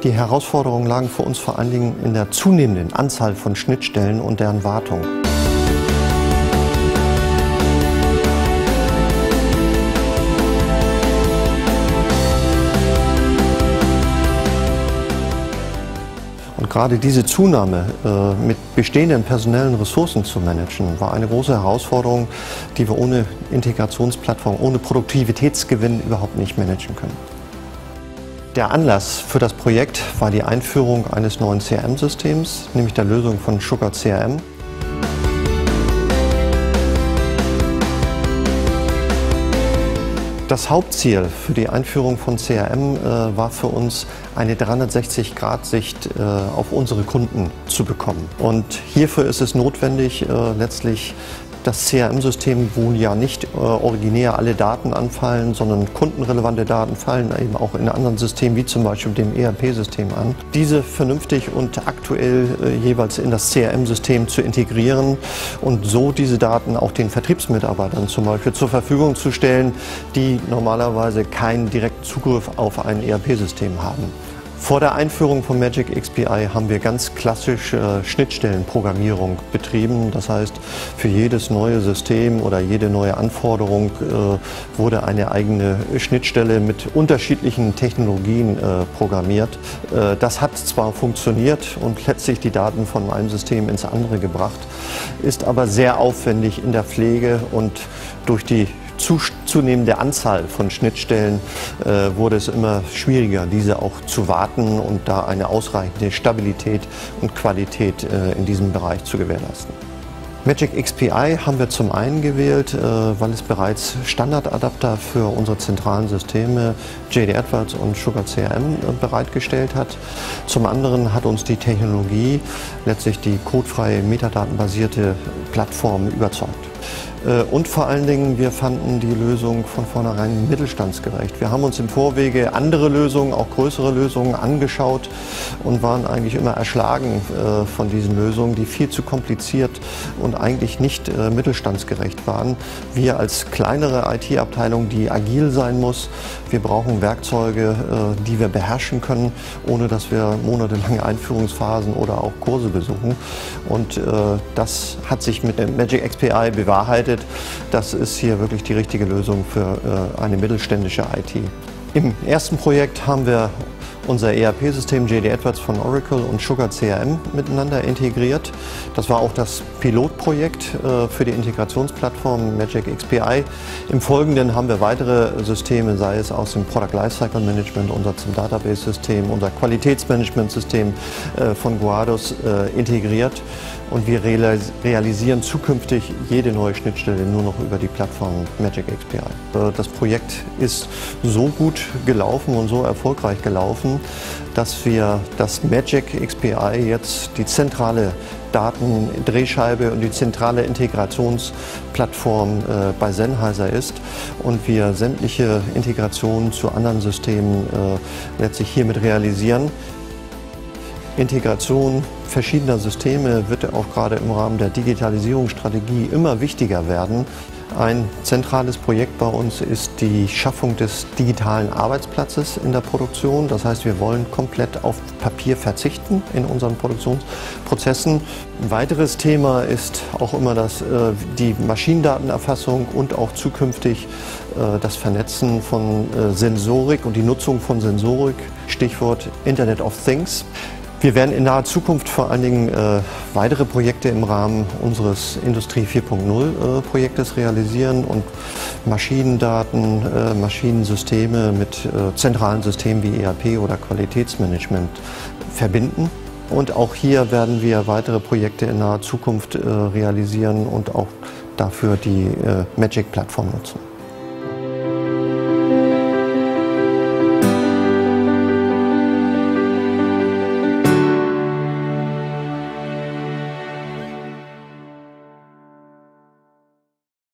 Die Herausforderungen lagen für uns vor allen Dingen in der zunehmenden Anzahl von Schnittstellen und deren Wartung. Und gerade diese Zunahme mit bestehenden personellen Ressourcen zu managen, war eine große Herausforderung, die wir ohne Integrationsplattform, ohne Produktivitätsgewinn überhaupt nicht managen können. Der Anlass für das Projekt war die Einführung eines neuen CRM-Systems, nämlich der Lösung von Sugar CRM. Das Hauptziel für die Einführung von CRM war für uns, eine 360-Grad-Sicht auf unsere Kunden zu bekommen. Und hierfür ist es notwendig, letztlich das CRM-System, wo ja nicht originär alle Daten anfallen, sondern kundenrelevante Daten fallen eben auch in anderen Systemen, wie zum Beispiel dem ERP-System an. Diese vernünftig und aktuell jeweils in das CRM-System zu integrieren und so diese Daten auch den Vertriebsmitarbeitern zum Beispiel zur Verfügung zu stellen, die normalerweise keinen direkten Zugriff auf ein ERP-System haben. Vor der Einführung von Magic XPI haben wir ganz klassisch Schnittstellenprogrammierung betrieben. Das heißt, für jedes neue System oder jede neue Anforderung wurde eine eigene Schnittstelle mit unterschiedlichen Technologien programmiert. Das hat zwar funktioniert und letztlich die Daten von einem System ins andere gebracht, ist aber sehr aufwendig in der Pflege und durch die zunehmende Anzahl von Schnittstellen wurde es immer schwieriger, diese auch zu warten und da eine ausreichende Stabilität und Qualität in diesem Bereich zu gewährleisten. Magic XPI haben wir zum einen gewählt, weil es bereits Standardadapter für unsere zentralen Systeme JD Edwards und Sugar CRM bereitgestellt hat. Zum anderen hat uns die Technologie, letztlich die codefreie, metadatenbasierte Plattform überzeugt. Und vor allen Dingen, wir fanden die Lösung von vornherein mittelstandsgerecht. Wir haben uns im Vorwege andere Lösungen, auch größere Lösungen angeschaut und waren eigentlich immer erschlagen von diesen Lösungen, die viel zu kompliziert und eigentlich nicht mittelstandsgerecht waren. Wir als kleinere IT-Abteilung, die agil sein muss, wir brauchen Werkzeuge, die wir beherrschen können, ohne dass wir monatelange Einführungsphasen oder auch Kurse besuchen. Und das hat sich mit dem Magic XPI bewahrheitet. Das ist hier wirklich die richtige Lösung für eine mittelständische IT. Im ersten Projekt haben wir unser ERP-System JD Edwards von Oracle und Sugar CRM miteinander integriert. Das war auch das Pilotprojekt für die Integrationsplattform Magic XPI. Im Folgenden haben wir weitere Systeme, sei es aus dem Product Lifecycle Management, unser Database-System, unser Qualitätsmanagement-System von Guardus integriert. Und wir realisieren zukünftig jede neue Schnittstelle nur noch über die Plattform Magic XPI. Das Projekt ist so gut gelaufen und so erfolgreich gelaufen, dass wir das Magic XPI jetzt die zentrale Datendrehscheibe und die zentrale Integrationsplattform bei Sennheiser ist und wir sämtliche Integrationen zu anderen Systemen letztlich hiermit realisieren. Integration verschiedener Systeme wird auch gerade im Rahmen der Digitalisierungsstrategie immer wichtiger werden. Ein zentrales Projekt bei uns ist die Schaffung des digitalen Arbeitsplatzes in der Produktion. Das heißt, wir wollen komplett auf Papier verzichten in unseren Produktionsprozessen. Ein weiteres Thema ist auch immer die Maschinendatenerfassung und auch zukünftig das Vernetzen von Sensorik und die Nutzung von Sensorik, Stichwort Internet of Things. Wir werden in naher Zukunft vor allen Dingen weitere Projekte im Rahmen unseres Industrie 4.0 Projektes realisieren und Maschinendaten, Maschinensysteme mit zentralen Systemen wie ERP oder Qualitätsmanagement verbinden. Und auch hier werden wir weitere Projekte in naher Zukunft realisieren und auch dafür die Magic-Plattform nutzen.